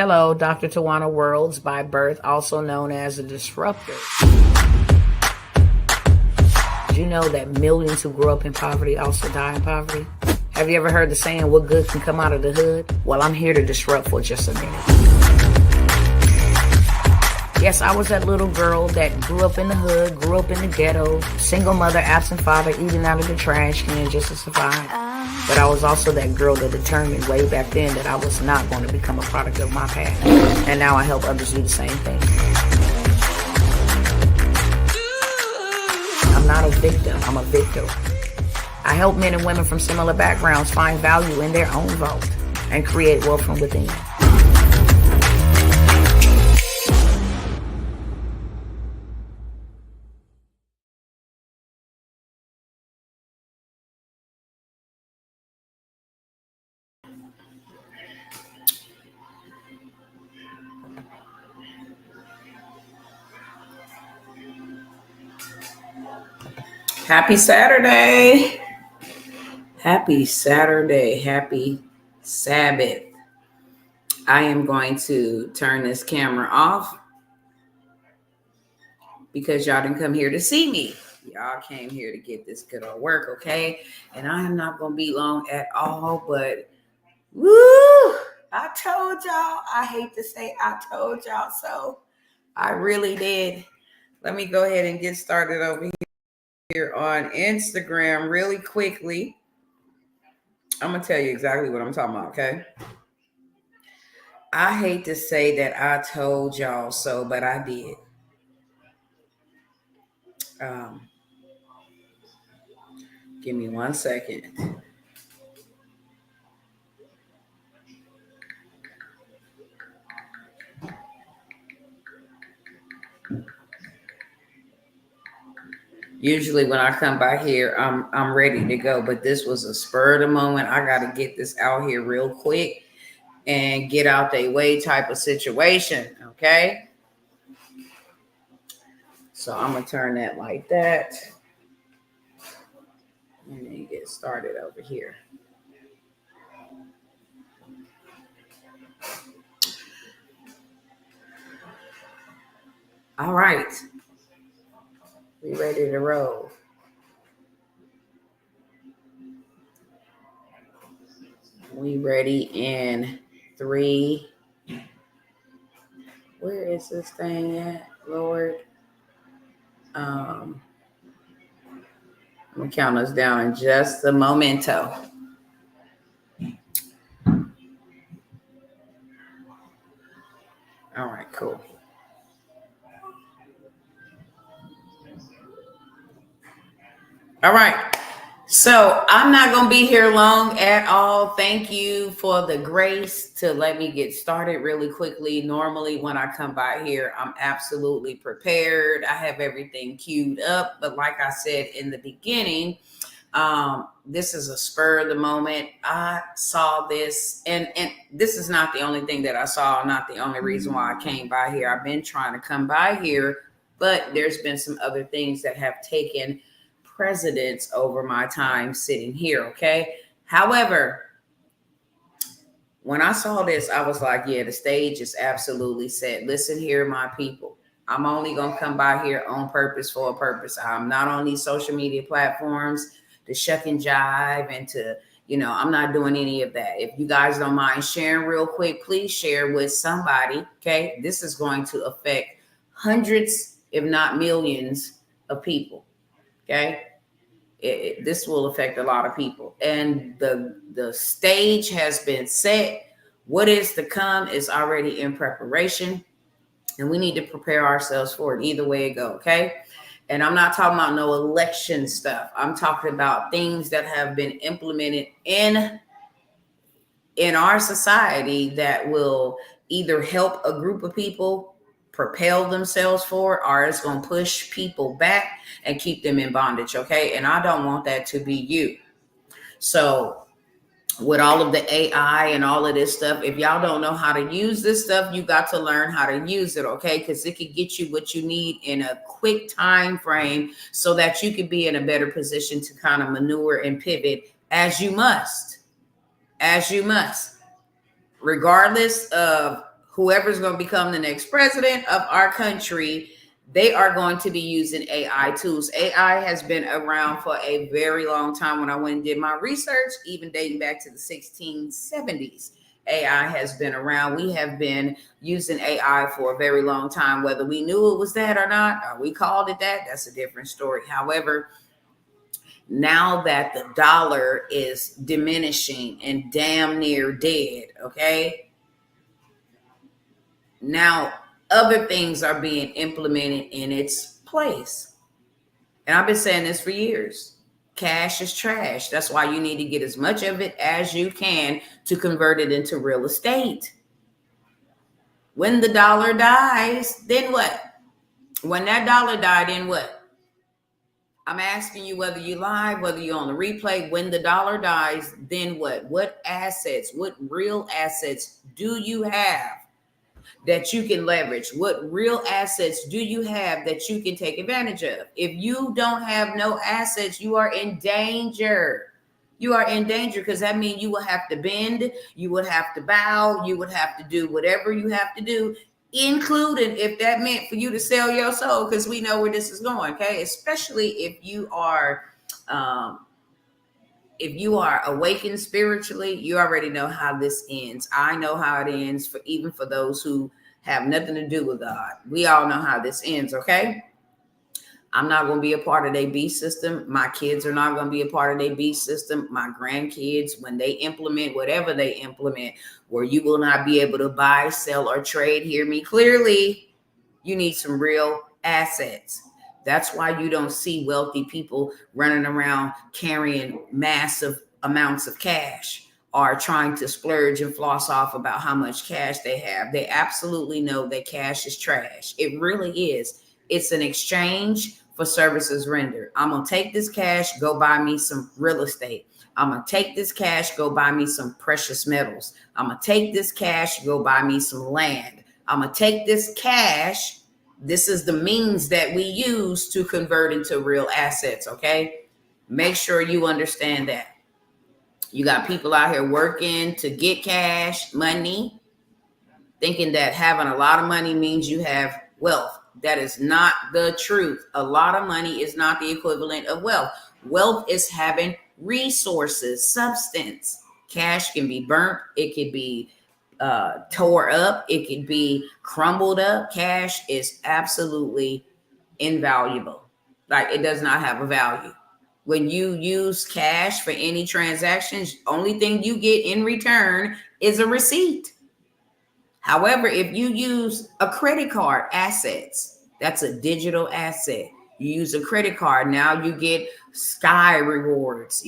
Hello, Dr. Tawana Worlds by birth, also known as a disruptor. Did you know that millions who grew up in poverty also die in poverty? Have you ever heard the saying, what good can come out of the hood? Well, I'm here to disrupt for just a minute. Yes, I was that little girl that grew up in the hood, grew up in the ghetto, single mother, absent father, eating out of the trash can just to survive. But I was also that girl that determined way back then that I was not going to become a product of my past. And now I help others do the same thing. I'm not a victim, I'm a victor. I help men and women from similar backgrounds find value in their own vote and create wealth from within. Happy Saturday. Happy Saturday. Happy Sabbath. I am going to turn this camera off because y'all didn't come here to see me. Y'all came here to get this good old work, okay? And I am not going to be long at all, but woo! I told y'all. I hate to say I told y'all so. I really did. Let me go ahead and get started over here on Instagram really quickly. I'm going to tell you exactly what I'm talking about, okay? I hate to say that I told y'all so, but I did. Give me 1 second. Usually when I come by here, I'm ready to go, but this was a spur of the moment. I got to get this out here real quick and get out their way type of situation, okay? So I'm going to turn that like that and then get started over here. All right. We ready to roll. We ready in 3. Where is this thing at, Lord? I'm going to count us down in just a momento. All right, cool. All right. So I'm not going to be here long at all. Thank you for the grace to let me get started really quickly. Normally when I come by here, I'm absolutely prepared. I have everything queued up. But like I said in the beginning, this is a spur of the moment. I saw this and this is not the only thing that I saw, not the only reason why I came by here. I've been trying to come by here, but there's been some other things that have taken precedence over my time sitting here, okay? However, when I saw this, I was like, yeah, the stage is absolutely set. Listen here, my people. I'm only going to come by here on purpose for a purpose. I'm not on these social media platforms to shuck and jive and to, I'm not doing any of that. If you guys don't mind sharing real quick, please share with somebody, okay? This is going to affect hundreds, if not millions of people, okay? This will affect a lot of people. And the stage has been set. What is to come is already in preparation. And we need to prepare ourselves for it either way it go, okay? And I'm not talking about no election stuff. I'm talking about things that have been implemented in our society that will either help a group of people propel themselves forward, or it's going to push people back and keep them in bondage, okay? And I don't want that to be you. So with all of the AI and all of this stuff, if y'all don't know how to use this stuff, you got to learn how to use it, okay? Because it can get you what you need in a quick time frame so that you can be in a better position to kind of maneuver and pivot as you must, regardless of whoever's going to become the next president of our country, they are going to be using AI tools. AI has been around for a very long time. When I went and did my research, even dating back to the 1670s, AI has been around. We have been using AI for a very long time. Whether we knew it was that or not, or we called it that, that's a different story. However, now that the dollar is diminishing and damn near dead, okay? Now other things are being implemented in its place. And I've been saying this for years. Cash is trash. That's why you need to get as much of it as you can to convert it into real estate. When the dollar dies, then what? When that dollar died, then what? I'm asking you, whether you live, whether you're on the replay, when the dollar dies, then what? What assets, what real assets do you have that you can leverage? What real assets do you have that you can take advantage of? If you don't have no assets, you are in danger. You are in danger, because that means you will have to bend, you would have to bow, you would have to do whatever you have to do, including if that meant for you to sell your soul, because we know where this is going, okay? Especially if you are awakened spiritually, you already know how this ends. I know how it ends, for even for those who have nothing to do with God. We all know how this ends, okay? I'm not going to be a part of their beast system. My kids are not going to be a part of their beast system. My grandkids, when they implement whatever they implement, where you will not be able to buy, sell, or trade, hear me clearly, you need some real assets. That's why you don't see wealthy people running around carrying massive amounts of cash or trying to splurge and floss off about how much cash they have. They absolutely know that cash is trash. It really is. It's an exchange for services rendered. I'm going to take this cash, go buy me some real estate. I'm going to take this cash, go buy me some precious metals. I'm going to take this cash, go buy me some land. I'm going to take this cash. This is the means that we use to convert into real assets, okay? Make sure you understand that. You got people out here working to get cash, money, thinking that having a lot of money means you have wealth. That is not the truth. A lot of money is not the equivalent of wealth. Wealth is having resources, substance. Cash can be burnt. It could be tore up. It could be crumbled up. Cash is absolutely invaluable. Like, it does not have a value. When you use cash for any transactions, only thing you get in return is a receipt. However, if you use a credit card, assets, that's a digital asset. You use a credit card, now you get sky rewards,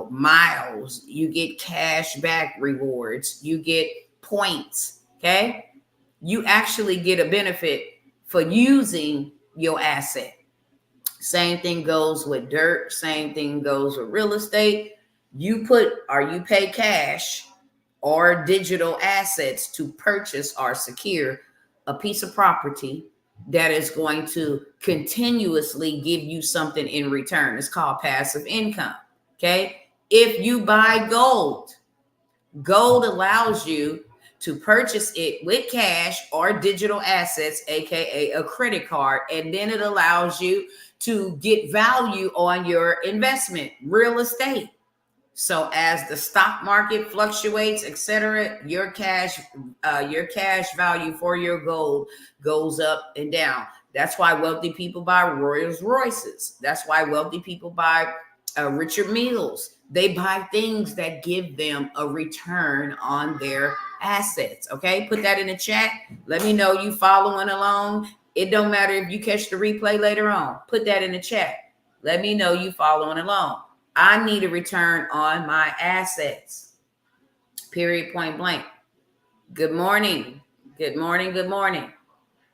miles, you get cash back rewards, you get points, okay? You actually get a benefit for using your asset. Same thing goes with dirt, same thing goes with real estate. You pay cash or digital assets to purchase or secure a piece of property that is going to continuously give you something in return. It's called passive income. Okay. If you buy gold allows you to purchase it with cash or digital assets, aka a credit card, and then it allows you to get value on your investment, real estate. So as the stock market fluctuates, etc., your cash value for your gold goes up and down. That's why wealthy people buy Rolls Royces. That's why wealthy people buy Richard Milles. They buy things that give them a return on their assets. Okay, put that in the chat. Let me know you following along. It don't matter if you catch the replay later on. Put that in the chat. Let me know you following along. I need a return on my assets. Period, point blank. Good morning. Good morning. Good morning.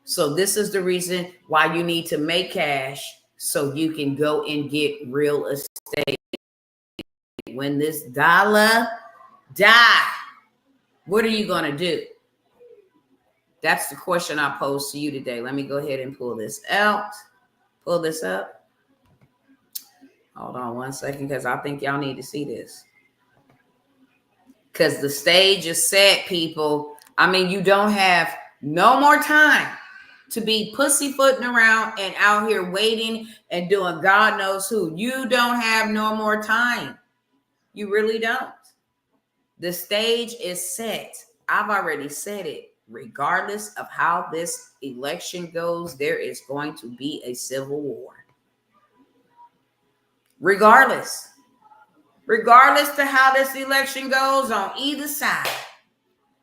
So this is the reason why you need to make cash, so you can go and get real estate. When this dollar die, what are you going to do? That's the question I posed to you today. Let me go ahead and pull this out. Pull this up. Hold on one second, because I think y'all need to see this. Because the stage is set, people. I mean, you don't have no more time to be pussyfooting around and out here waiting and doing God knows who. You don't have no more time. You really don't. The stage is set. I've already said it. Regardless of how this election goes, there is going to be a civil war. Regardless to how this election goes on either side,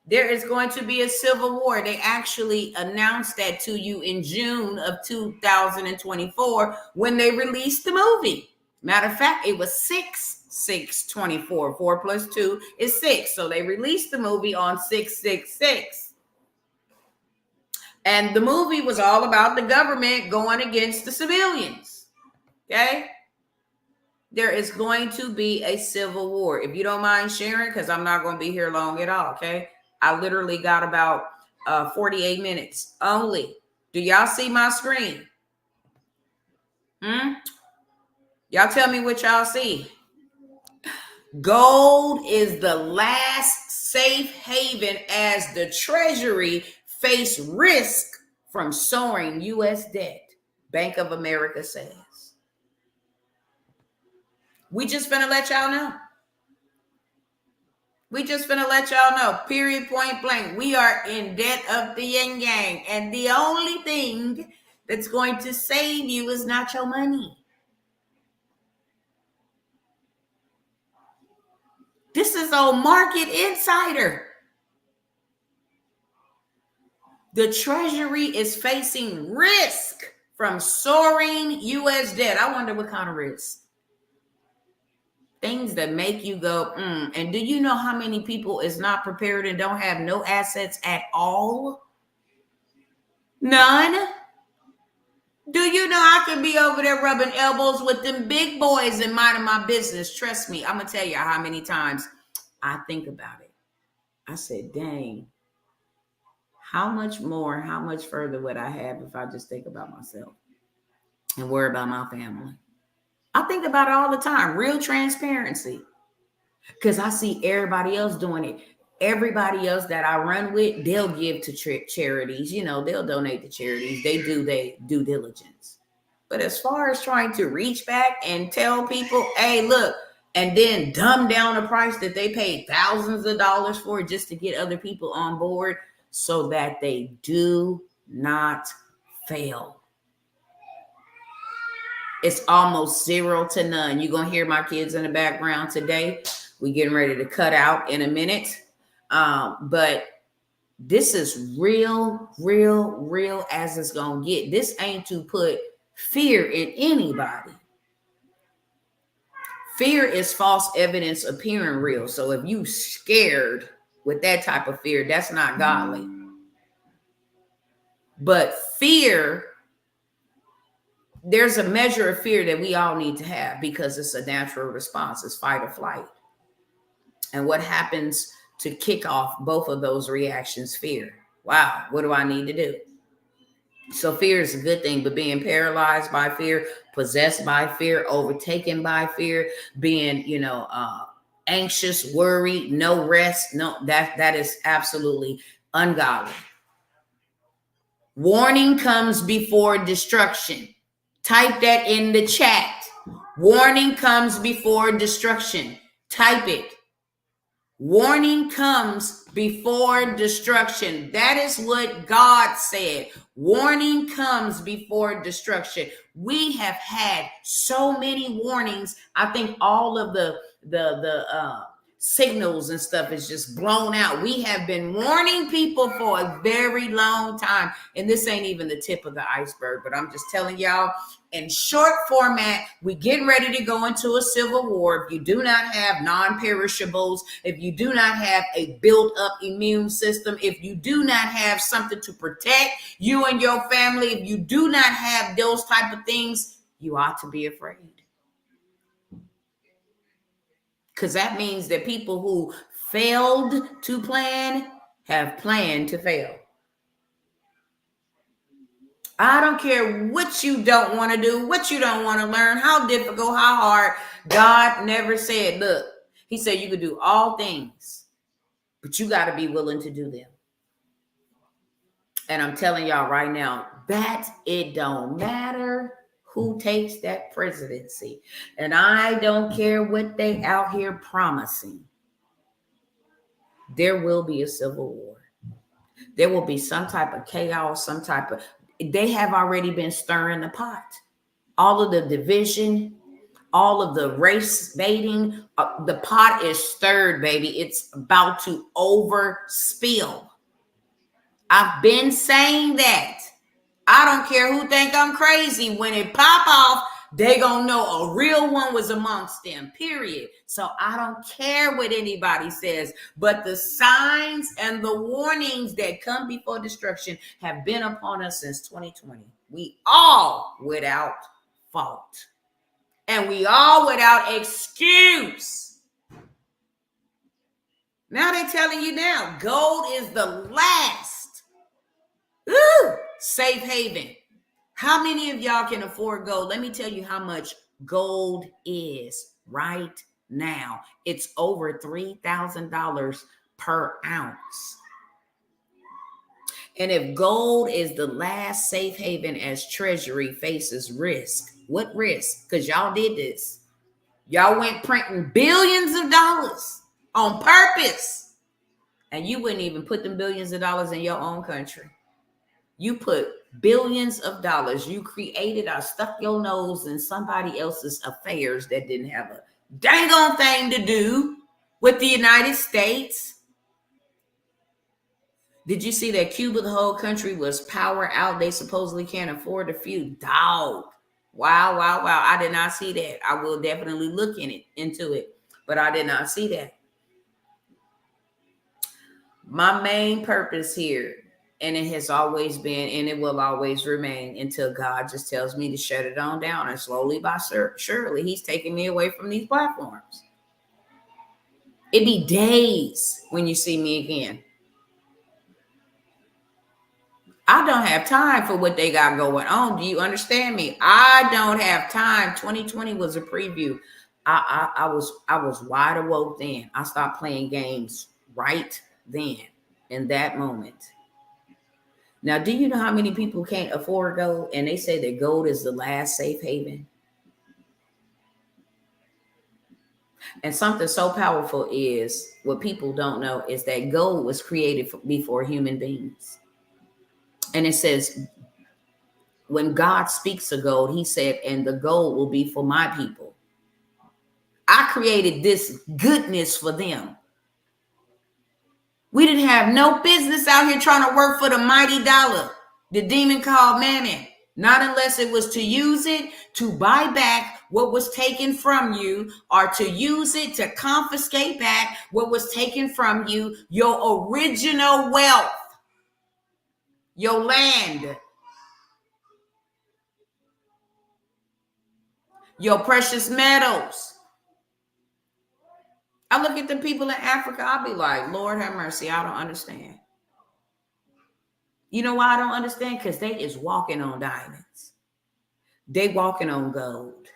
there is going to be a civil war. They actually announced that to you in June of 2024 when they released the movie. Matter of fact, it was 6/6/24. 4 plus 2 is 6. So they released the movie on 6/6/6. And the movie was all about the government going against the civilians. Okay? There is going to be a civil war. If you don't mind sharing, because I'm not going to be here long at all. Okay? I literally got about 48 minutes only. Do y'all see my screen? Y'all tell me what y'all see. Gold is the last safe haven as the Treasury face risk from soaring U.S. debt, Bank of America says. We just finna let y'all know. Period, point blank. We are in debt of the yin yang. And the only thing that's going to save you is not your money. This is on Market Insider. The Treasury is facing risk from soaring U.S. debt. I wonder what kind of risk. Things that make you go, And do you know how many people is not prepared and don't have no assets at all? None. Do you know I could be over there rubbing elbows with them big boys and minding my business? Trust me, I'm going to tell you how many times I think about it. I said, dang, how much further would I have if I just think about myself and worry about my family? I think about it all the time. Real transparency. Because I see everybody else doing it. Everybody else that I run with, they'll give to charities. They'll donate to charities. They do their due diligence. But as far as trying to reach back and tell people, hey, look, and then dumb down the price that they paid thousands of dollars for just to get other people on board so that they do not fail. It's almost 0 to none. You're going to hear my kids in the background today. We're getting ready to cut out in a minute. But this is real as it's going to get. This ain't to put fear in anybody. Fear is false evidence appearing real. So if you scared with that type of fear, that's not godly. But fear, there's a measure of fear that we all need to have because it's a natural response. It's fight or flight. And what happens to kick off both of those reactions? Fear. Wow, what do I need to do? So fear is a good thing, but being paralyzed by fear, possessed by fear, overtaken by fear, being, anxious, worried, no rest, no, that is absolutely ungodly. Warning comes before destruction. Type that in the chat. Warning comes before destruction. Type it. Warning comes before destruction. That is what God said. Warning comes before destruction. We have had so many warnings. I think all of the signals and stuff is just blown out. We have been warning people for a very long time. And this ain't even the tip of the iceberg, but I'm just telling y'all in short format, we getting ready to go into a civil war. If you do not have non-perishables, if you do not have a built up immune system, if you do not have something to protect you and your family, if you do not have those type of things, you ought to be afraid. Because that means that people who failed to plan have planned to fail. I don't care what you don't want to do, what you don't want to learn, how difficult, how hard. God never said, look, he said you could do all things, but you got to be willing to do them. And I'm telling y'all right now that it don't matter who takes that presidency. And I don't care what they out here promising. There will be a civil war. There will be some type of chaos, they have already been stirring the pot. All of the division, all of the race baiting, the pot is stirred, baby. It's about to overspill. I've been saying that. I don't care who think I'm crazy. When it pop off, they gonna know a real one was amongst them, period. So I don't care what anybody says, but the signs and the warnings that come before destruction have been upon us since 2020. We all without fault. And we all without excuse. Now they're telling you now, gold is the last safe haven. How many of y'all can afford gold? Let me tell you how much gold is right now. It's over $3,000 per ounce. And if gold is the last safe haven as Treasury faces risk, what risk? Because y'all did this. Y'all went printing billions of dollars on purpose. And you wouldn't even put them billions of dollars in your own country. You put billions of dollars. You created or stuck your nose in somebody else's affairs that didn't have a dang on thing to do with the United States. Did you see that Cuba, the whole country was power out? They supposedly can't afford a few. Dog. Wow. I did not see that. I will definitely look into it, but I did not see that. My main purpose here, and it has always been, and it will always remain until God just tells me to shut it on down. And slowly but surely, he's taking me away from these platforms. It be days when you see me again. I don't have time for what they got going on. Do you understand me? I don't have time. 2020 was a preview. I was wide awoke then. I stopped playing games right then, in that moment. Now, do you know how many people can't afford gold? And they say that gold is the last safe haven. And something so powerful is, what people don't know is that gold was created before human beings. And it says, when God speaks of gold, he said, and the gold will be for my people. I created this goodness for them. We didn't have no business out here trying to work for the mighty dollar, the demon called mammon. Not unless it was to use it to buy back what was taken from you, or to use it to confiscate back what was taken from you, your original wealth, your land, your precious metals. I look at the people in Africa, I'll be like, Lord have mercy, I don't understand. You know why I don't understand? Because they is walking on diamonds. They walking on gold.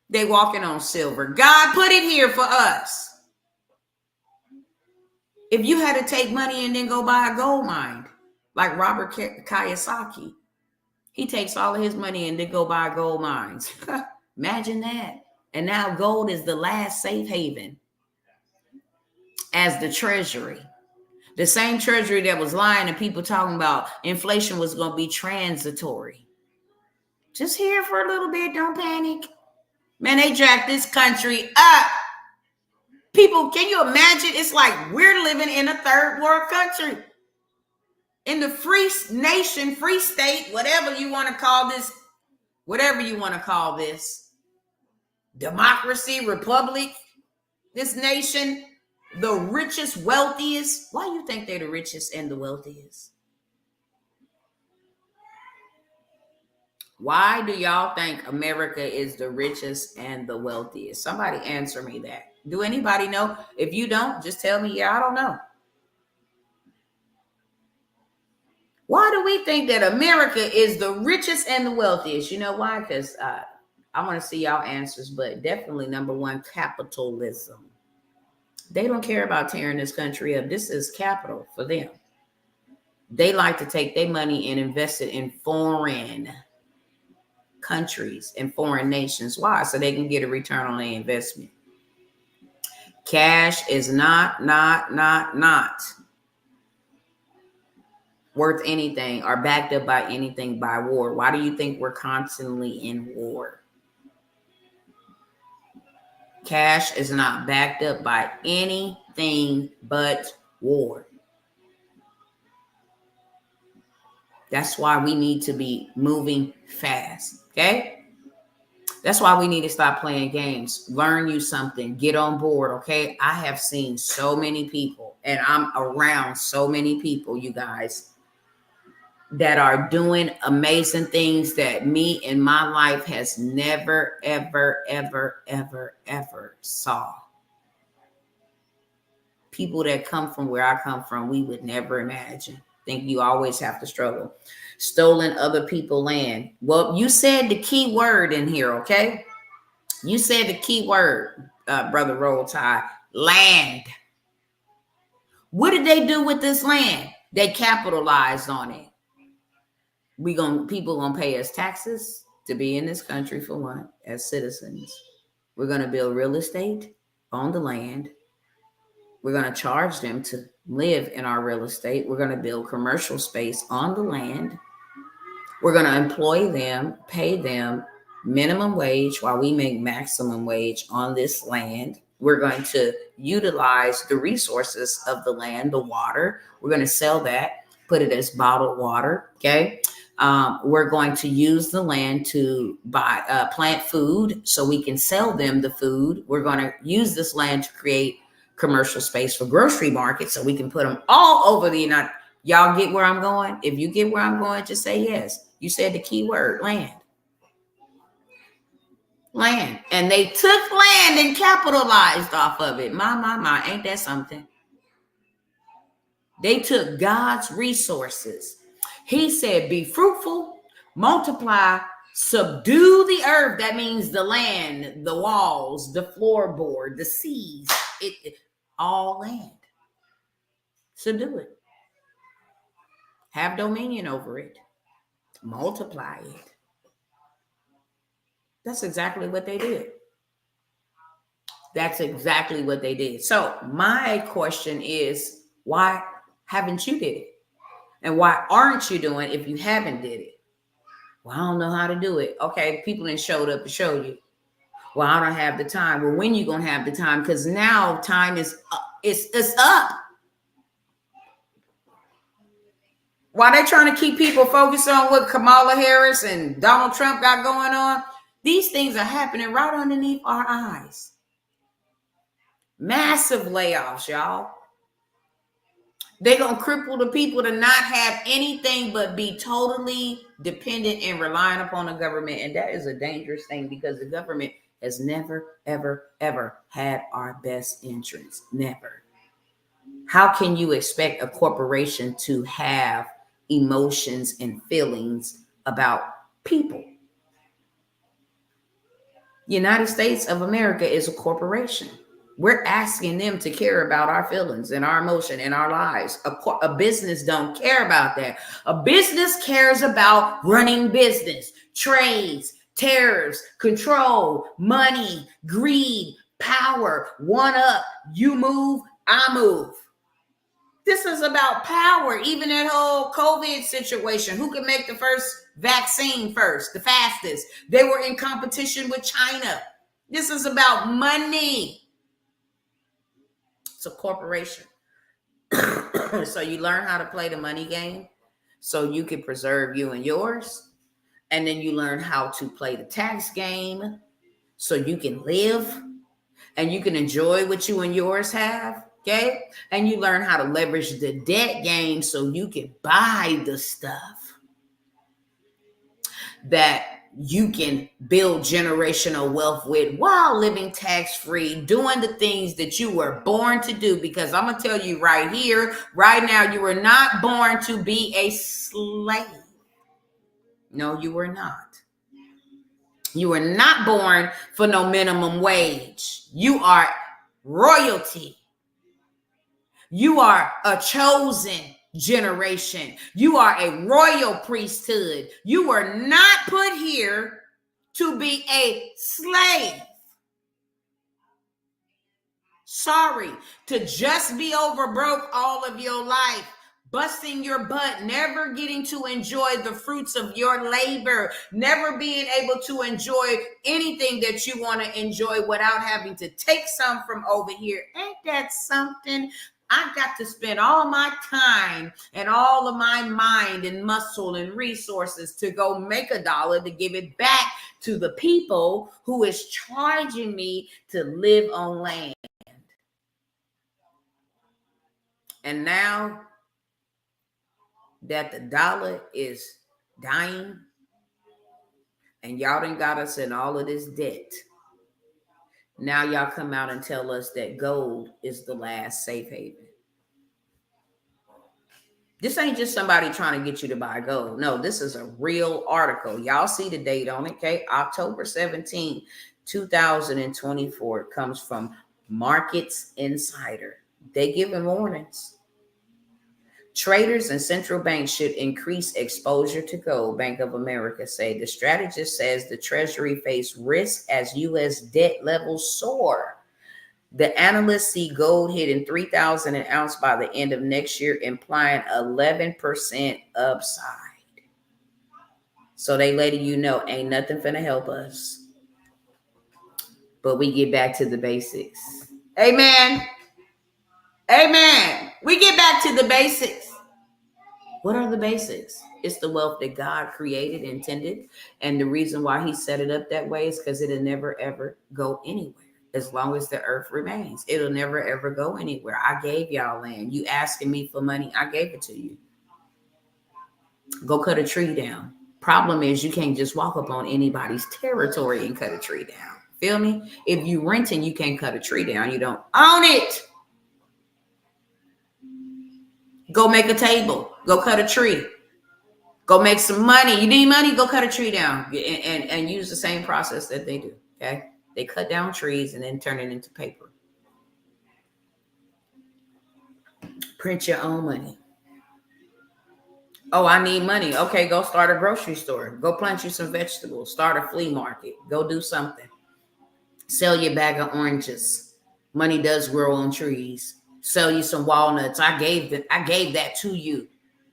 They walking on silver. God put it here for us. If you had to take money and then go buy a gold mine, like Robert Kiyosaki, he takes all of his money and then go buy gold mines. Imagine that. And now gold is the last safe haven as the treasury. The same treasury that was lying and people talking about inflation was going to be transitory. Just here for a little bit. Don't panic. Man, they jacked this country up. People, can you imagine? It's like we're living in a third world country. In the free nation, free state, whatever you want to call this, democracy, republic, this nation, the richest, wealthiest. Why do you think they're the richest and the wealthiest? Why do y'all think America is the richest and the wealthiest? Somebody answer me that. Do anybody know? If you don't, just tell me, yeah, I don't know. Why do we think that America is the richest and the wealthiest? You know why? Because I want to see y'all answers, but definitely number one, capitalism. They don't care about tearing this country up. This is capital for them. They like to take their money and invest it in foreign countries and foreign nations. Why? So they can get a return on their investment. Cash is not worth anything or backed up by anything by war. Why do you think we're constantly in war? Cash is not backed up by anything but war. That's why we need to be moving fast, okay? That's why we need to stop playing games. Learn you something. Get on board, okay? I have seen so many people, and I'm around so many people, you guys, that are doing amazing things that me in my life has never, ever, ever, ever, ever saw. People that come from where I come from, we would never imagine. Think you always have to struggle. Stolen other people's land. Well, you said the key word in here, okay? You said the key word, Brother Roll Tide, land. What did they do with this land? They capitalized on it. People gonna pay us taxes to be in this country for one, as citizens. We're gonna build real estate on the land. We're gonna charge them to live in our real estate. We're gonna build commercial space on the land. We're gonna employ them, pay them minimum wage while we make maximum wage on this land. We're going to utilize the resources of the land, the water. We're going to sell that, put it as bottled water. Okay. We're going to use the land to plant food so we can sell them the food. We're going to use this land to create commercial space for grocery markets so we can put them all over the United. Y'all get where I'm going? If you get where I'm going, just say yes. You said the key word, land. Land. And they took land and capitalized off of it. My, ain't that something? They took God's resources. He said, be fruitful, multiply, subdue the earth. That means the land, the walls, the floorboard, the seas, all land. Subdue it. Have dominion over it. Multiply it. That's exactly what they did. That's exactly what they did. So my question is, why haven't you did it? And why aren't you doing it if you haven't did it? Well, I don't know how to do it. Okay, people then showed up to show you. Well, I don't have the time. Well, when you gonna have the time? Because now time is it's up. Why they trying to keep people focused on what Kamala Harris and Donald Trump got going on? These things are happening right underneath our eyes. Massive layoffs, y'all. They're going to cripple the people to not have anything but be totally dependent and relying upon the government. And that is a dangerous thing because the government has never, ever, ever had our best interests. Never. How can you expect a corporation to have emotions and feelings about people? United States of America is a corporation. We're asking them to care about our feelings and our emotion and our lives. A business don't care about that. A business cares about running business, trades, tariffs, control, money, greed, power, one up. You move, I move. This is about power. Even that whole COVID situation. Who can make the first vaccine first, the fastest? They were in competition with China. This is about money. It's a corporation. So you learn how to play the money game so you can preserve you and yours. And then you learn how to play the tax game so you can live and you can enjoy what you and yours have. Okay. And you learn how to leverage the debt game so you can buy the stuff that you can build generational wealth with while living tax-free, doing the things that you were born to do. Because I'm going to tell you right here, right now, you were not born to be a slave. No, you were not. You were not born for no minimum wage. You are royalty. You are a chosen generation. You are a royal priesthood. You were not put here to be a slave. Sorry, to just be over broke all of your life, busting your butt, never getting to enjoy the fruits of your labor, never being able to enjoy anything that you want to enjoy without having to take some from over here. Ain't that something? I got to spend all my time and all of my mind and muscle and resources to go make $1 to give it back to the people who is charging me to live on land. And now that the dollar is dying and y'all done got us in all of this debt, now y'all come out and tell us that gold is the last safe haven. This ain't just somebody trying to get you to buy gold. No, this is a real article. Y'all see the date on it, okay? October 17, 2024. It comes from Markets Insider. They giving warnings. Traders and central banks should increase exposure to gold, Bank of America say. The strategist says the Treasury face risk as U.S. debt levels soar. The analysts see gold hitting $3,000 an ounce by the end of next year, implying 11% upside. So they letting you know ain't nothing finna help us. But we get back to the basics. Amen. Amen. We get back to the basics. What are the basics? It's the wealth that God created, intended. And the reason why he set it up that way is because it'll never, ever go anywhere. As long as the earth remains, it'll never, ever go anywhere. I gave y'all land. You asking me for money, I gave it to you. Go cut a tree down. Problem is you can't just walk up on anybody's territory and cut a tree down. Feel me? If you renting, you can't cut a tree down. You don't own it. Go make a table. Go cut a tree. Go make some money. You need money? Go cut a tree down and use the same process that they do. Okay? They cut down trees and then turn it into paper. Print your own money. Oh, I need money. Okay, go start a grocery store. Go plant you some vegetables. Start a flea market. Go do something. Sell your bag of oranges. Money does grow on trees. Sell you some walnuts. I gave that to you.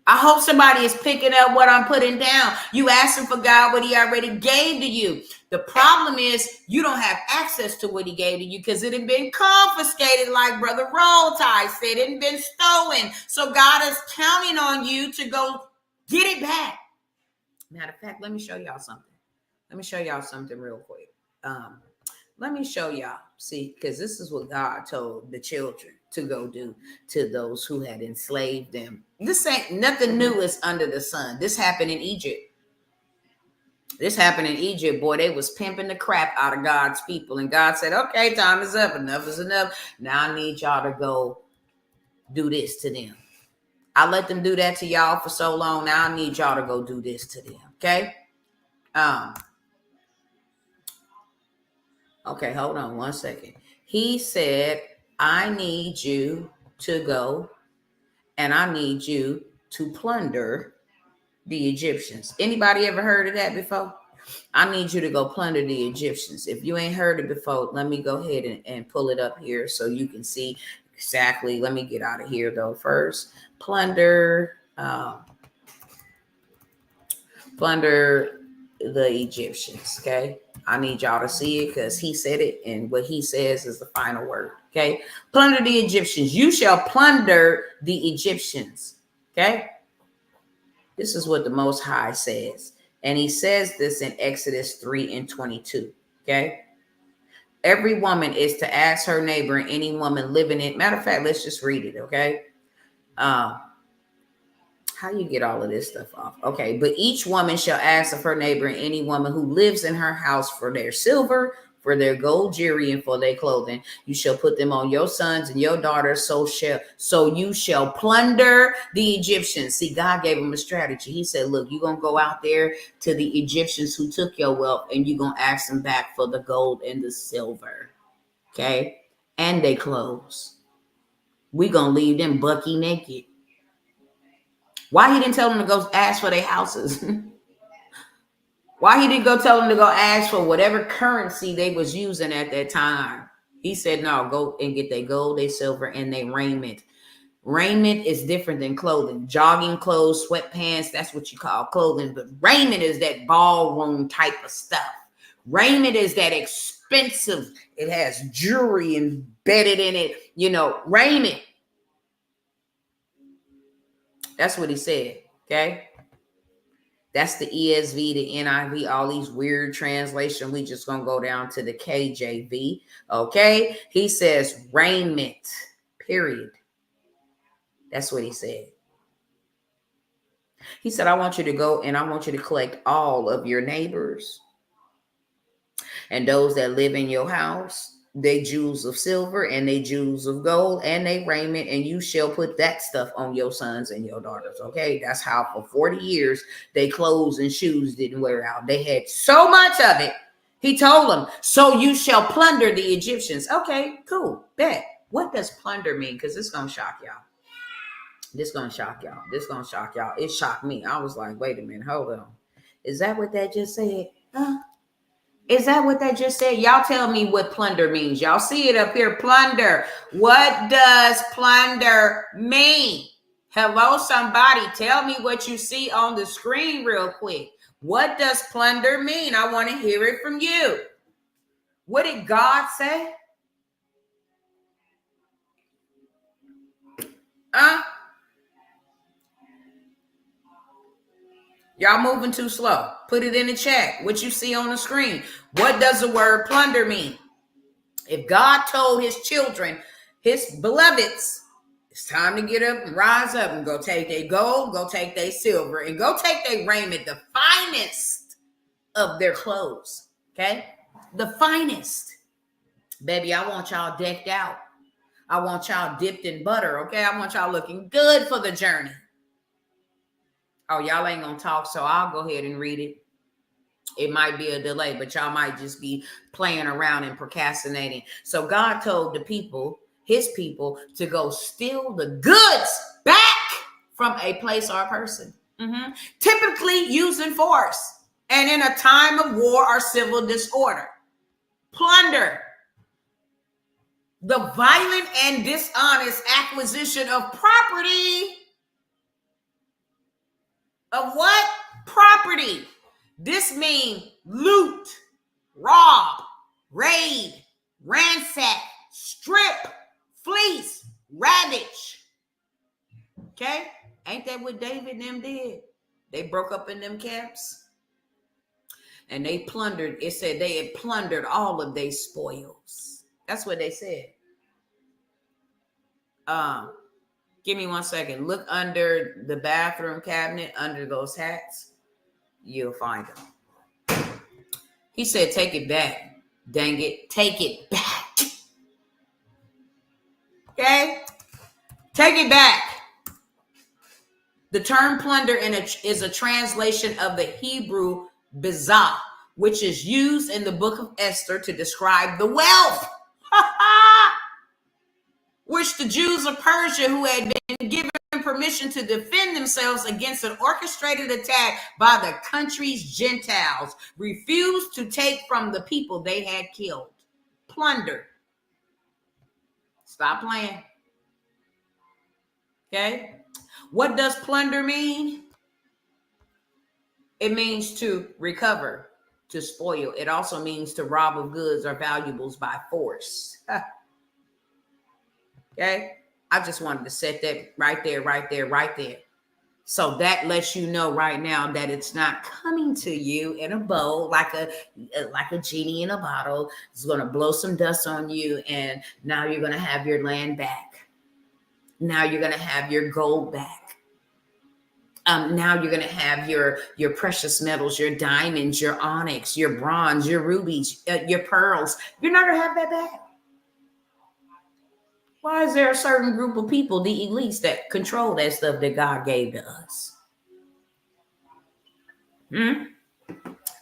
I hope somebody is picking up what I'm putting down. You asking for God what he already gave to you. The problem is you don't have access to what he gave to you because it had been confiscated, like Brother Roll Tide said. It had been stolen. So God is counting on you to go get it back. Matter of fact, let me show y'all something. Let me show y'all something real quick. Let me show y'all. See, because this is what God told the children to go do to those who had enslaved them. This ain't nothing new is under the sun. This happened in Egypt. Boy, they was pimping the crap out of God's people. And God said, okay, time is up. Enough is enough. Now I need y'all to go do this to them. I let them do that to y'all for so long. Now I need y'all to go do this to them. Okay? Okay, hold on one second. He said, I need you to go and I need you to plunder the Egyptians. Anybody ever heard of that before? I need you to go plunder the Egyptians. If you ain't heard it before, let me go ahead and pull it up here so you can see exactly. Let me get out of here though first. Plunder the Egyptians, okay? I need y'all to see it because he said it, and what he says is the final word, okay? Plunder the Egyptians. You shall plunder the Egyptians, okay? This is what the Most High says, and he says this in Exodus 3:22, okay? Every woman is to ask her neighbor and any woman living in. Matter of fact, let's just read it, okay? How you get all of this stuff off? Okay, but each woman shall ask of her neighbor and any woman who lives in her house for their silver, for their gold jewelry, and for their clothing. You shall put them on your sons and your daughters. So you shall plunder the Egyptians. See, God gave them a strategy. He said, look, you're going to go out there to the Egyptians who took your wealth, and you're going to ask them back for the gold and the silver. Okay? And their clothes. We're going to leave them bucky naked. Why he didn't tell them to go ask for their houses? Why he didn't go tell them to go ask for whatever currency they was using at that time? He said, no, go and get their gold, their silver, and their raiment. Raiment is different than clothing. Jogging clothes, sweatpants, that's what you call clothing. But raiment is that ballroom type of stuff. Raiment is that expensive. It has jewelry embedded in it. You know, raiment. That's what he said, okay? That's the ESV, the NIV, all these weird translations. We just going to go down to the KJV, okay? He says raiment, period. That's what he said. He said, I want you to go and I want you to collect all of your neighbors and those that live in your house, they jewels of silver and they jewels of gold and they raiment, and you shall put that stuff on your sons and your daughters. Okay, that's how for 40 years they clothes and shoes didn't wear out. They had so much of it. He told them, so you shall plunder the Egyptians. Okay, cool, bet. What does plunder mean? Because it's gonna shock y'all. This gonna shock y'all. This gonna shock y'all. It shocked me. I was like, wait a minute, hold on. Is that what that just said? Is that what that just said? Y'all tell me what plunder means. Y'all see it up here, plunder. What does plunder mean? Hello, somebody. Tell me what you see on the screen real quick. What does plunder mean? I want to hear it from you. What did God say? Y'all moving too slow. Put it in the chat. What you see on the screen. What does the word plunder mean? If God told his children, his beloveds, it's time to get up and rise up and go take their gold, go take their silver, and go take their raiment, the finest of their clothes. Okay? The finest. Baby, I want y'all decked out. I want y'all dipped in butter. Okay? I want y'all looking good for the journey. Oh, y'all ain't gonna talk, so I'll go ahead and read it. It might be a delay, but y'all might just be playing around and procrastinating. So God told the people, his people, to go steal the goods back from a place or a person. Typically using force and in a time of war or civil disorder. Plunder. The violent and dishonest acquisition of property. Of what? Property. This means loot, rob, raid, ransack, strip, fleece, ravage. Okay? Ain't that what David and them did? They broke up in them camps and they plundered. It said they had plundered all of their spoils. That's what they said. Give me 1 second. Look under the bathroom cabinet, under those hats. You'll find them. He said, take it back. Dang it. Take it back. Okay? Take it back. The term plunder is a translation of the Hebrew bizah, which is used in the book of Esther to describe the wealth which the Jews of Persia, who had been given permission to defend themselves against an orchestrated attack by the country's Gentiles, refused to take from the people they had killed. Plunder. Stop playing. Okay? What does plunder mean? It means to recover, to spoil. It also means to rob of goods or valuables by force. Okay? I just wanted to set that right there. So that lets you know right now that it's not coming to you in a bowl like a genie in a bottle. It's going to blow some dust on you, and now you're going to have your land back. Now you're going to have your gold back. Now you're going to have your precious metals, your diamonds, your onyx, your bronze, your rubies, your pearls. You're not going to have that back. Why is there a certain group of people, the elites, that control that stuff that God gave to us?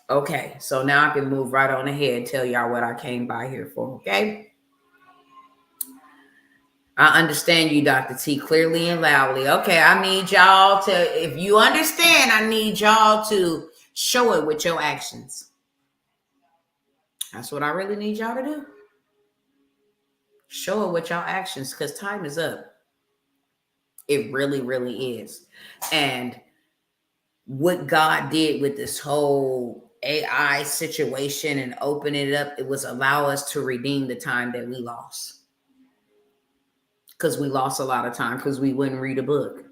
Okay, so now I can move right on ahead and tell y'all what I came by here for, okay? I understand you, Dr. T, clearly and loudly. Okay, I need y'all to, if you understand, I need y'all to show it with your actions. That's what I really need y'all to do. Show it with your actions, because time is up. It really, really is. And what God did with this whole AI situation and opening it up, it was allow us to redeem the time that we lost. Because we lost a lot of time because we wouldn't read a book.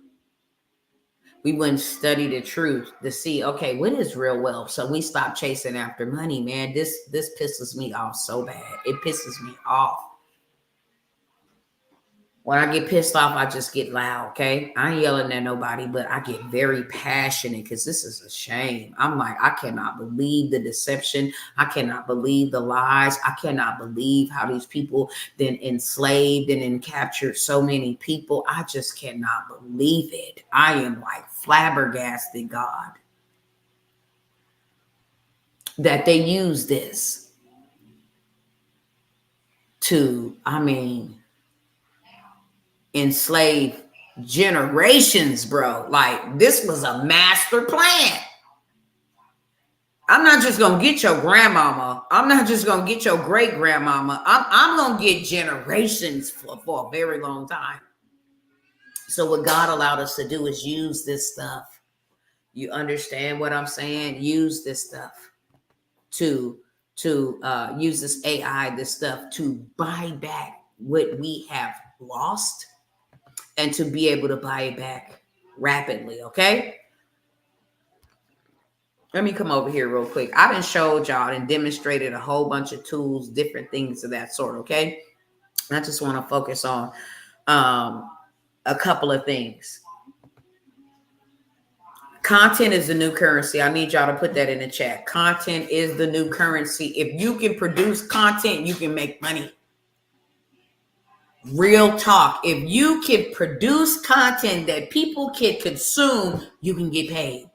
We wouldn't study the truth to see, okay, what is real wealth? So we stopped chasing after money, man. This pisses me off so bad. It pisses me off. When I get pissed off, I just get loud, okay? I ain't yelling at nobody, but I get very passionate because this is a shame. I'm like, I cannot believe the deception. I cannot believe the lies. I cannot believe how these people then enslaved and then captured so many people. I just cannot believe it. I am like flabbergasted, God, that they use this to, enslave generations, bro. Like, this was a master plan. I'm not just gonna get your grandmama. I'm not just gonna get your great grandmama. I'm gonna get generations for a very long time. So what God allowed us to do is use this stuff. You understand what I'm saying? Use this stuff to use this AI, this stuff to buy back what we have lost, and to be able to buy it back rapidly, okay? Let me come over here real quick. I done showed y'all and demonstrated a whole bunch of tools, different things of that sort, okay? I just want to focus on a couple of things. Content is the new currency. I need y'all to put that in the chat. Content is the new currency. If you can produce content, you can make money. Real talk. If you can produce content that people can consume, you can get paid.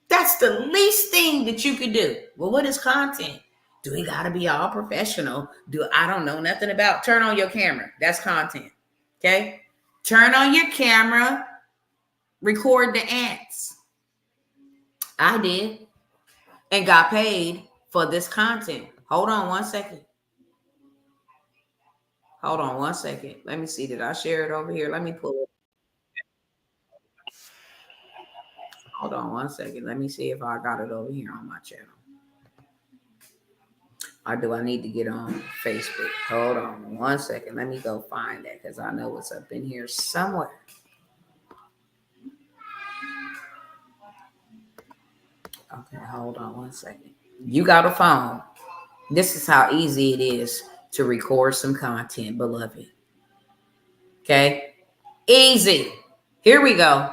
That's the least thing that you could do. Well, what is content? Do we gotta be all professional? I don't know nothing about. Turn on your camera. That's content. Okay? Turn on your camera. Record the ants. I did. And got paid for this content. Hold on one second. Hold on one second. Let me see. Did I share it over here? Let me pull it. Hold on one second. Let me see if I got it over here on my channel. Or do I need to get on Facebook? Hold on one second. Let me go find that because I know it's up in here somewhere. Okay, hold on one second. You got a phone. This is how easy it is to record some content, beloved. Okay? Easy. Here we go.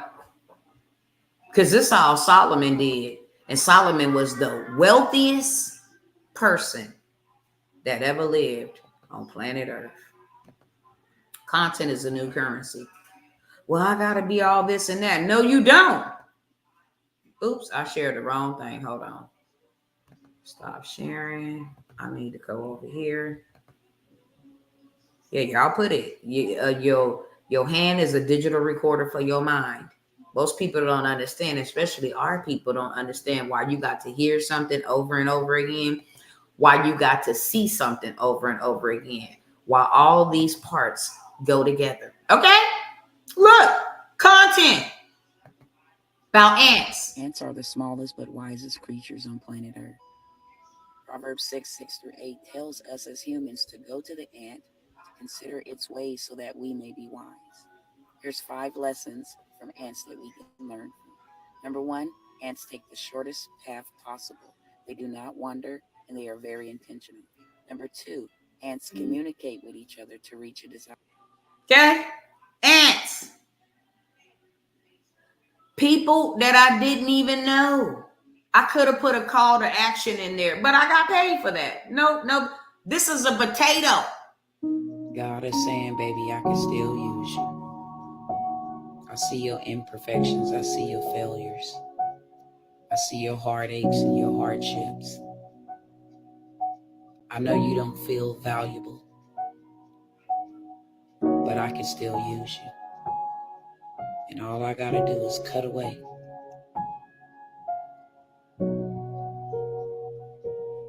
Because this is all Solomon did. And Solomon was the wealthiest person that ever lived on planet Earth. Content is a new currency. Well, I got to be all this and that. No, you don't. Oops, I shared the wrong thing. Hold on. Stop sharing. I need to go over here. Yeah, y'all put it. Your hand is a digital recorder for your mind. Most people don't understand, especially our people don't understand why you got to hear something over and over again, why you got to see something over and over again, why all these parts go together. Okay? Look, content about ants. Ants are the smallest but wisest creatures on planet Earth. Proverbs 6:6-8 tells us as humans to go to the ant, to consider its ways so that we may be wise. Here's 5 lessons from ants that we can learn from. Number 1, ants take the shortest path possible. They do not wander, and they are very intentional. Number 2, ants communicate with each other to reach a desire. Okay? Ants. People that I didn't even know. I could have put a call to action in there, but I got paid for that. No, this is a potato. God is saying, baby, I can still use you. I see your imperfections. I see your failures. I see your heartaches and your hardships. I know you don't feel valuable. but I can still use you. And all I gotta do is cut away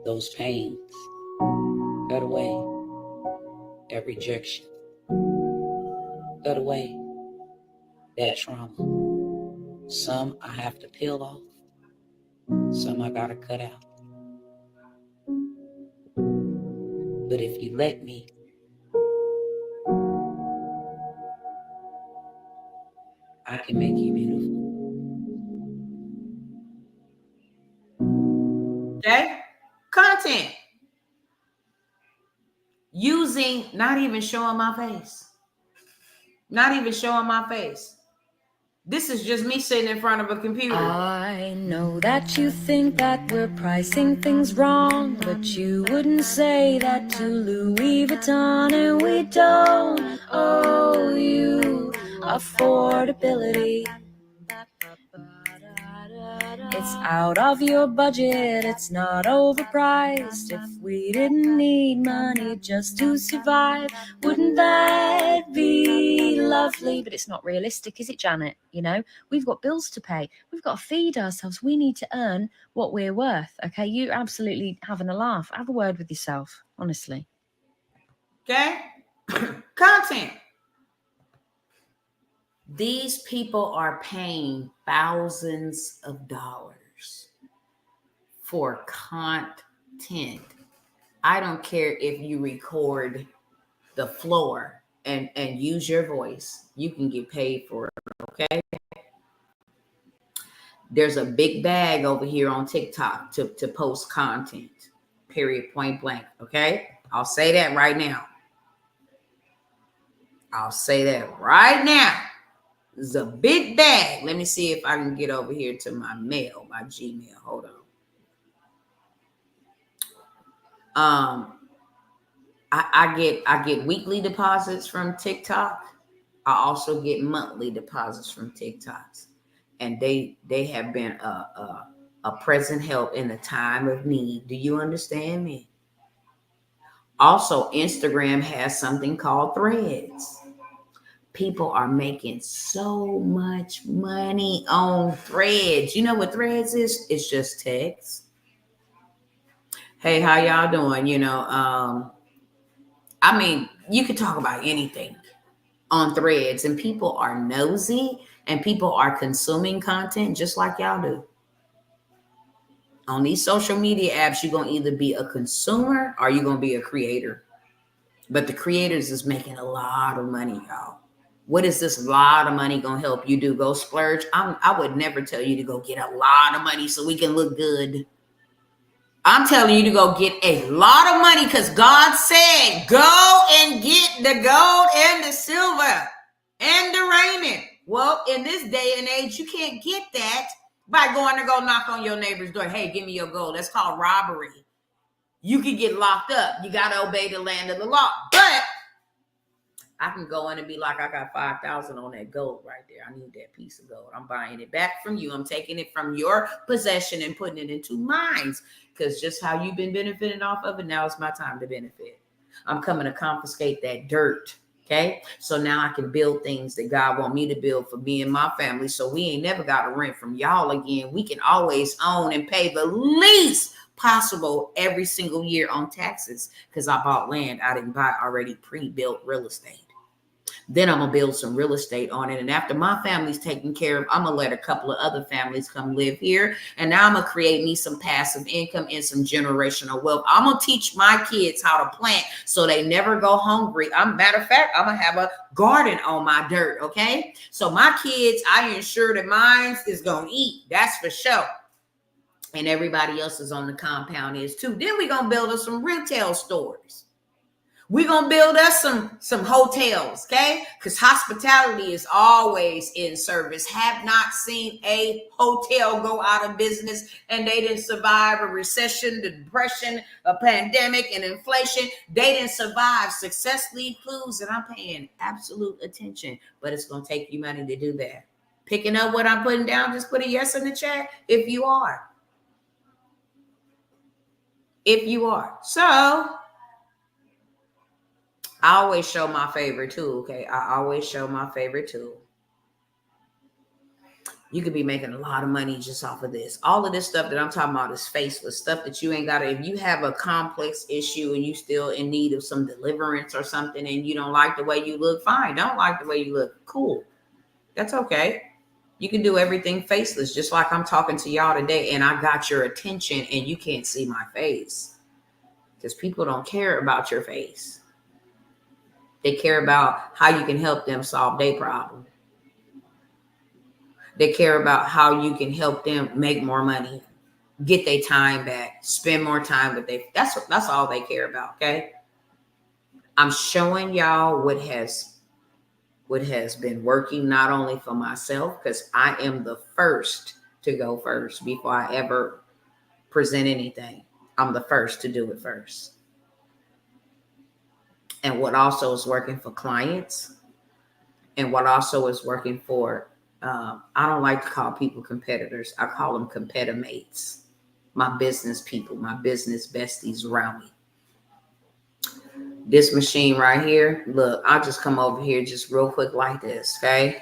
those pains, cut away that rejection, cut away that trauma. Some I have to peel off, some I gotta cut out. But if you let me, I can make you beautiful. Okay? Content. Using, not even showing my face. Not even showing my face. This is just me sitting in front of a computer. I know that you think that we're pricing things wrong, but you wouldn't say that to Louis Vuitton, and we don't owe you affordability. It's out of your budget, it's not overpriced. If we didn't need money just to survive, wouldn't that be lovely? But it's not realistic, is it, Janet? You know, we've got bills to pay. We've got to feed ourselves. We need to earn what we're worth. Okay, you absolutely having a laugh. Have a word with yourself, honestly. Okay? Content. These people are paying thousands of dollars for content. I don't care if you record the floor and use your voice. You can get paid for it, okay? There's a big bag over here on TikTok to post content, period, point blank, okay? I'll say that right now. I'll say that right now. There's a big bag. Let me see if I can get over here to my mail, my Gmail. Hold on. I get weekly deposits from TikTok. I also get monthly deposits from TikToks, and they have been a present help in the time of need. Do you understand me? Also, Instagram has something called Threads. People are making so much money on Threads. You know what Threads is? It's just text. Hey, how y'all doing? You know, I mean, you could talk about anything on Threads, and people are nosy and people are consuming content just like y'all do. On these social media apps, you're going to either be a consumer or you're going to be a creator. But the creators is making a lot of money, y'all. What is this lot of money going to help you do? Go splurge? I would never tell you to go get a lot of money so we can look good. I'm telling you to go get a lot of money because God said, go and get the gold and the silver and the raiment. Well, in this day and age, you can't get that by going to go knock on your neighbor's door. Hey, give me your gold. That's called robbery. You can get locked up. You got to obey the land of the law. But I can go in and be like, I got 5,000 on that gold right there. I need that piece of gold. I'm buying it back from you. I'm taking it from your possession and putting it into mine. Because just how you've been benefiting off of it, now it's my time to benefit. I'm coming to confiscate that dirt. Okay. So now I can build things that God want me to build for me and my family. So we ain't never got to rent from y'all again. We can always own and pay the least possible every single year on taxes. Because I bought land. I didn't buy already pre-built real estate. Then I'm going to build some real estate on it. And after my family's taken care of, I'm going to let a couple of other families come live here. And now I'm going to create me some passive income and some generational wealth. I'm going to teach my kids how to plant so they never go hungry. Matter of fact, I'm going to have a garden on my dirt, okay? So my kids, I ensure that mine is going to eat. That's for sure. And everybody else is on the compound is too. Then we're going to build us some retail stores. We're going to build us some hotels, okay? Because hospitality is always in service. Have not seen a hotel go out of business and they didn't survive a recession, the depression, a pandemic, and inflation. They didn't survive. Success lead clues, and I'm paying absolute attention. But it's going to take you money to do that. Picking up what I'm putting down, just put a yes in the chat if you are. If you are. So I always show my favorite tool, okay? I always show my favorite tool. You could be making a lot of money just off of this. All of this stuff that I'm talking about is faceless stuff that you ain't got to. If you have a complex issue and you still in need of some deliverance or something and you don't like the way you look, fine. Don't like the way you look. Cool. That's okay. You can do everything faceless, just like I'm talking to y'all today and I got your attention and you can't see my face because people don't care about your face. They care about how you can help them solve their problem. They care about how you can help them make more money, get their time back, spend more time with them. That's all they care about, okay? I'm showing y'all what has been working not only for myself, because I am the first to go first before I ever present anything. I'm the first to do it first. And what also is working for clients and what also is working for I don't like to call people competitors. I call them competitor mates. My business people, my business besties around me. This machine right here, look, I'll just come over here just real quick like this, okay?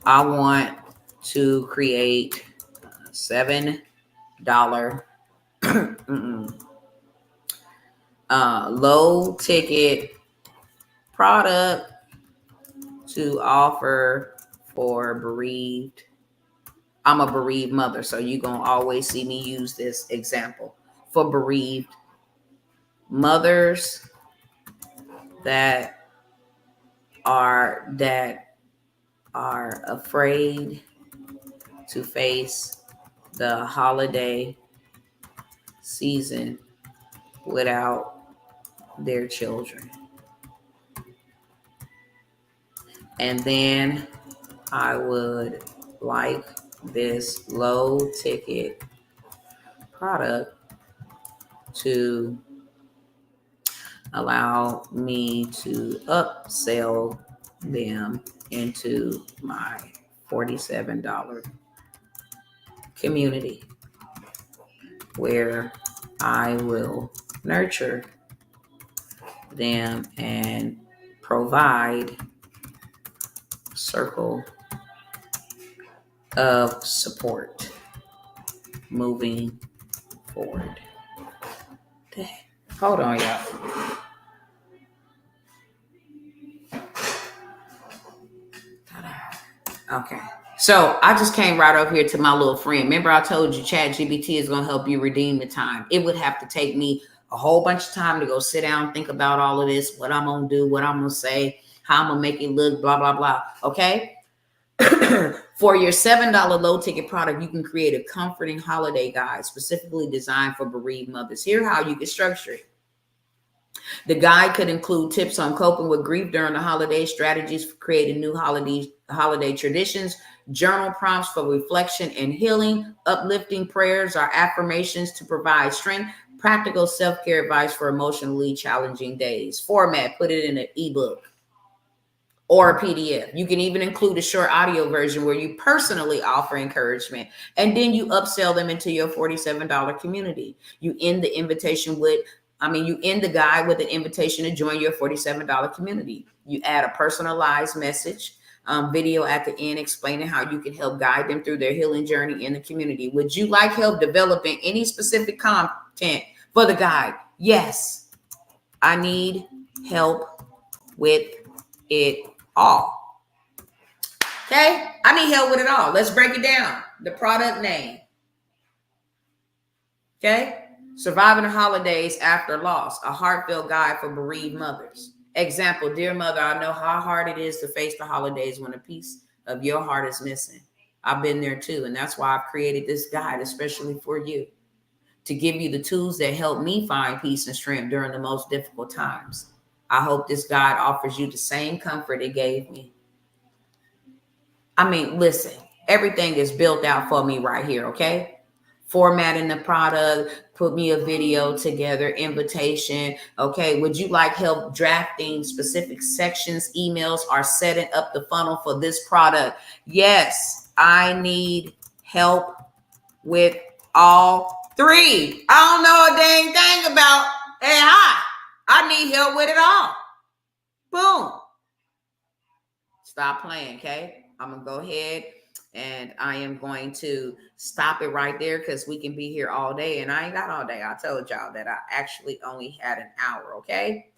I want to create $7 low ticket product to offer for bereaved. I'm a bereaved mother, so you're going to always see me use this example for bereaved mothers that are afraid to face the holiday season without their children. And then I would like this low ticket product to allow me to upsell them into my $47 community where I will nurture them and provide a circle of support moving forward. Hold on, y'all. Okay. So I just came right up here to my little friend. Remember I told you ChatGPT is going to help you redeem the time. It would have to take me a whole bunch of time to go sit down, think about all of this, what I'm going to do, what I'm going to say, how I'm going to make it look, blah, blah, blah. Okay. For your $7 low ticket product, you can create a comforting holiday guide specifically designed for bereaved mothers. Here's how you can structure it. The guide could include tips on coping with grief during the holidays, strategies for creating new holiday traditions, journal prompts for reflection and healing, uplifting prayers or affirmations to provide strength, practical self-care advice for emotionally challenging days. Format, put it in an ebook or a PDF. You can even include a short audio version where you personally offer encouragement, and then you upsell them into your $47 community. You end the guide with an invitation to join your $47 community. You add a personalized message, video at the end explaining how you can help guide them through their healing journey in the community. Would you like help developing any specific content for the guide? Yes, I need help with it all. Okay, I need help with it all. Let's break it down. The product name. Okay, surviving the holidays after loss, a heartfelt guide for bereaved mothers. Example, dear mother, I know how hard it is to face the holidays when a piece of your heart is missing. I've been there too, and that's why I've created this guide especially for you, to give you the tools that help me find peace and strength during the most difficult times. I hope this guide offers you the same comfort it gave me. I mean, listen, everything is built out for me right here, okay? Formatting the product, put me a video together, invitation. Okay, would you like help drafting specific sections, emails, or setting up the funnel for this product? Yes, I need help with all three. I don't know a dang thing about AI. I need help with it all. Boom. Stop playing, okay? I'm going to go ahead and I am going to stop it right there because we can be here all day. And I ain't got all day. I told y'all that I actually only had an hour, okay?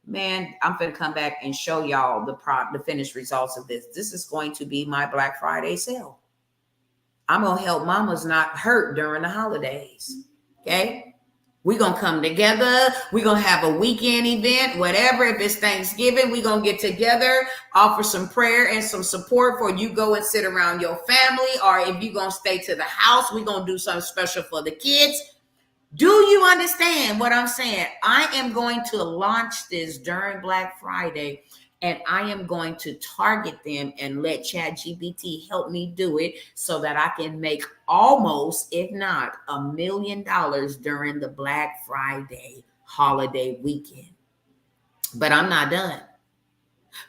Man, I'm going to come back and show y'all the finished results of this. This is going to be my Black Friday sale. I'm going to help mamas not hurt during the holidays, okay? We're going to come together. We're going to have a weekend event, whatever. If it's Thanksgiving, we're going to get together, offer some prayer and some support for you go and sit around your family. Or if you're going to stay to the house, we're going to do something special for the kids. Do you understand what I'm saying? I am going to launch this during Black Friday, and I am going to target them and let ChatGPT help me do it so that I can make almost, if not $1 million during the Black Friday holiday weekend. But I'm not done.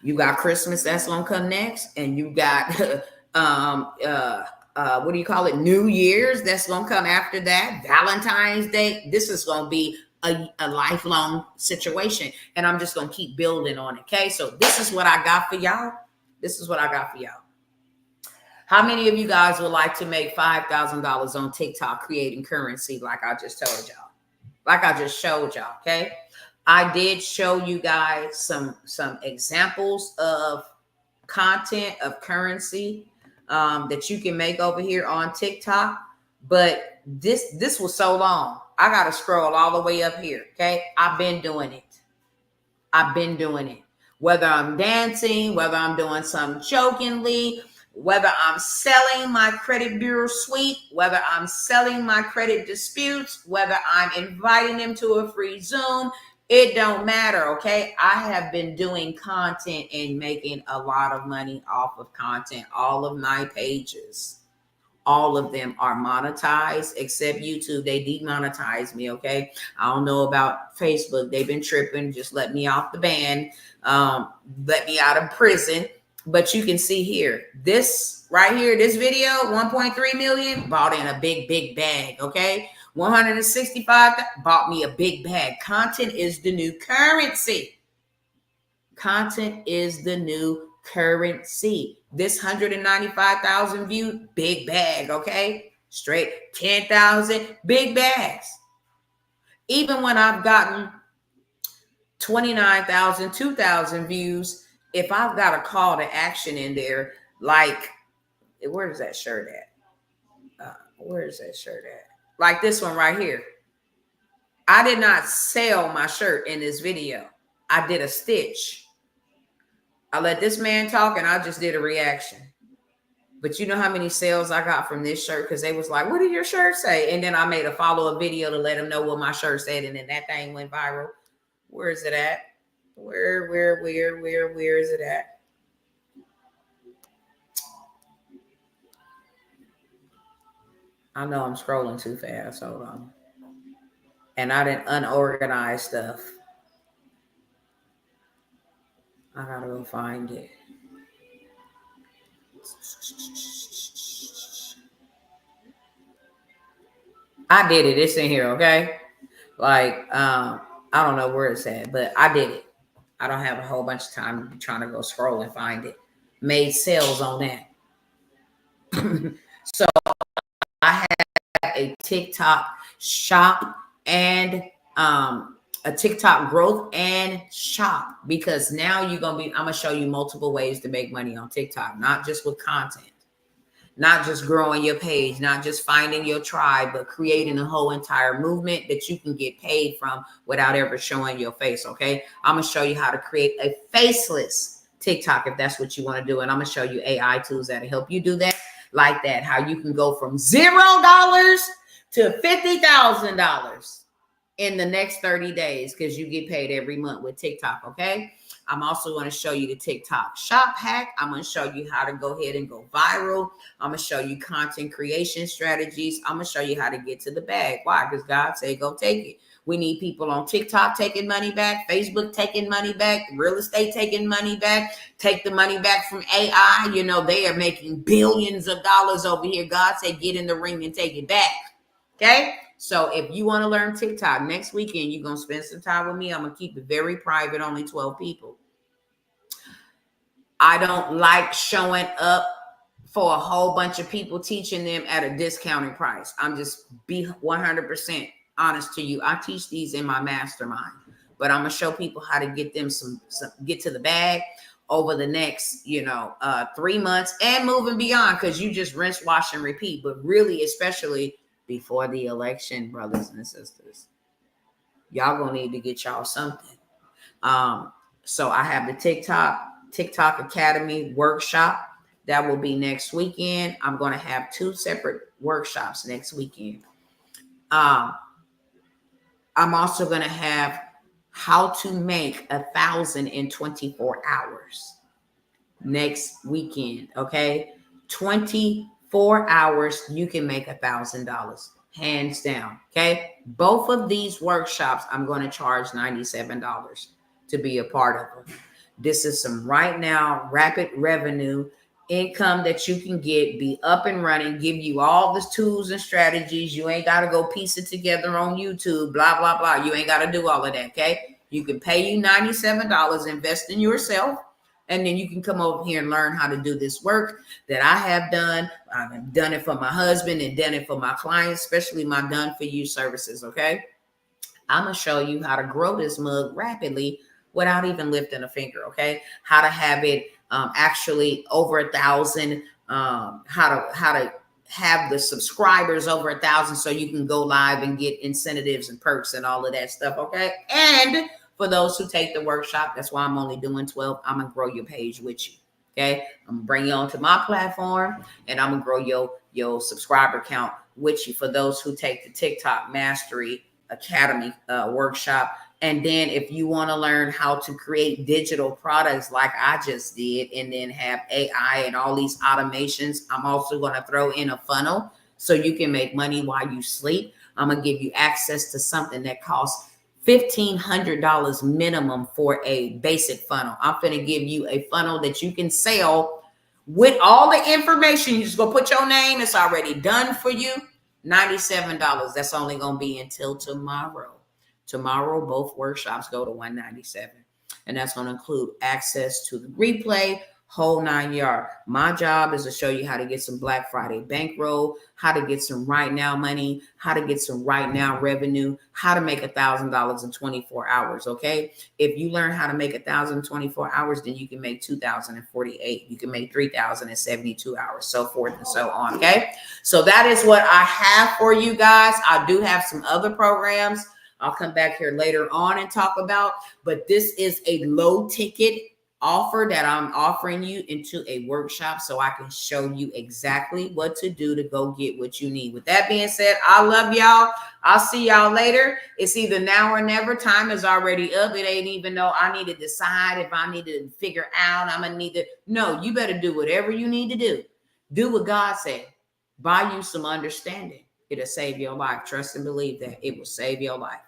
You got Christmas that's going to come next, and you got what do you call it? New Year's that's going to come after that. Valentine's Day. This is going to be a lifelong situation, and I'm just going to keep building on it. Okay. So this is what I got for y'all. How many of you guys would like to make $5,000 on TikTok creating currency like I just told y'all? Like I just showed y'all. Okay. I did show you guys some examples of content of currency that you can make over here on TikTok. But this was so long. I got to scroll all the way up here. Okay. I've been doing it. Whether I'm dancing, whether I'm doing some jokingly, whether I'm selling my credit bureau suite, whether I'm selling my credit disputes, whether I'm inviting them to a free Zoom, it don't matter, okay? I have been doing content and making a lot of money off of content. All of my pages, all of them are monetized except YouTube. They demonetized me, okay? I don't know about Facebook. They've been tripping. Just let me off the ban. Let me out of prison. But you can see here, this right here, this video, 1.3 million, bought in a big bag, okay? 165 bought me a big bag. Content is the new currency. This 195,000 view, big bag, okay? Straight 10,000, big bags. Even when I've gotten 29,000, 2,000 views, if I've got a call to action in there, like, where's that shirt at? Like this one right here. I did not sell my shirt in this video. I did a stitch. I let this man talk and I just did a reaction. But you know how many sales I got from this shirt? Because they was like, what did your shirt say? And then I made a follow-up video to let them know what my shirt said. And then that thing went viral. Where is it at? Where is it at? I know I'm scrolling too fast. Hold on. And I didn't unorganize stuff. I gotta go find it. I did it. It's in here, okay? Like, I don't know where it's at, but I did it. I don't have a whole bunch of time trying to go scroll and find it. Made sales on that. So I have a TikTok shop and a TikTok growth and shop, because now I'm gonna show you multiple ways to make money on TikTok, not just with content, not just growing your page, not just finding your tribe, but creating a whole entire movement that you can get paid from without ever showing your face. Okay. I'm gonna show you how to create a faceless TikTok if that's what you want to do. And I'm gonna show you AI tools that'll help you do that, like that, how you can go from $0 to $50,000 in the next 30 days, because you get paid every month with TikTok, okay? I'm also going to show you the TikTok shop hack. I'm going to show you how to go ahead and go viral. I'm going to show you content creation strategies. I'm going to show you how to get to the bag. Why? Because God said, go take it. We need people on TikTok taking money back, Facebook taking money back, real estate taking money back, take the money back from AI. You know, they are making billions of dollars over here. God said, get in the ring and take it back. Okay. So if you want to learn TikTok next weekend, you're going to spend some time with me. I'm going to keep it very private, only 12 people. I don't like showing up for a whole bunch of people teaching them at a discounted price. I'm just be 100% honest to you. I teach these in my mastermind, but I'm gonna show people how to get them some get to the bag over the next 3 months and moving beyond, because you just rinse, wash, and repeat. But really, especially before the election, brothers and sisters, y'all gonna need to get y'all something. So I have the TikTok Academy workshop. That will be next weekend. I'm going to have 2 separate workshops next weekend. I'm also going to have how to make 1,000 in 24 hours next weekend. Okay. 24 hours, you can make $1,000. Hands down. Okay. Both of these workshops, I'm going to charge $97 to be a part of them. This is some right now rapid revenue income that you can get, be up and running, give you all the tools and strategies. You ain't got to go piece it together on YouTube, blah, blah, blah. You ain't got to do all of that. Okay. You can pay you $97, invest in yourself, and then you can come over here and learn how to do this work that I have done. I've done it for my husband and done it for my clients, especially my done for you services. Okay. I'm going to show you how to grow this mug rapidly without even lifting a finger. Okay. How to have it actually over 1,000, how to have the subscribers over 1,000 so you can go live and get incentives and perks and all of that stuff. Okay. And for those who take the workshop, that's why I'm only doing 12. I'm going to grow your page with you. Okay. I'm going to bring you onto my platform, and I'm going to grow your subscriber count with you for those who take the TikTok Mastery Academy workshop. And then if you want to learn how to create digital products like I just did, and then have AI and all these automations, I'm also going to throw in a funnel so you can make money while you sleep. I'm going to give you access to something that costs $1,500 minimum for a basic funnel. I'm going to give you a funnel that you can sell with all the information. You just go put your name. It's already done for you. $97. That's only going to be until tomorrow. Tomorrow, both workshops go to $197. And that's going to include access to the replay, whole 9 yard. My job is to show you how to get some Black Friday bankroll, how to get some right now money, how to get some right now revenue, how to make $1,000 in 24 hours. Okay. If you learn how to make 1,000 in 24 hours, then you can make 2,048. You can make 3,000 in 72 hours, so forth and so on. Okay. So that is what I have for you guys. I do have some other programs I'll come back here later on and talk about, but this is a low ticket offer that I'm offering you into a workshop so I can show you exactly what to do to go get what you need. With that being said, I love y'all. I'll see y'all later. It's either now or never. Time is already up. It ain't even though I need to decide if I need to figure out. I'm going to need to. No, you better do whatever you need to do. Do what God said. Buy you some understanding. It'll save your life. Trust and believe that it will save your life.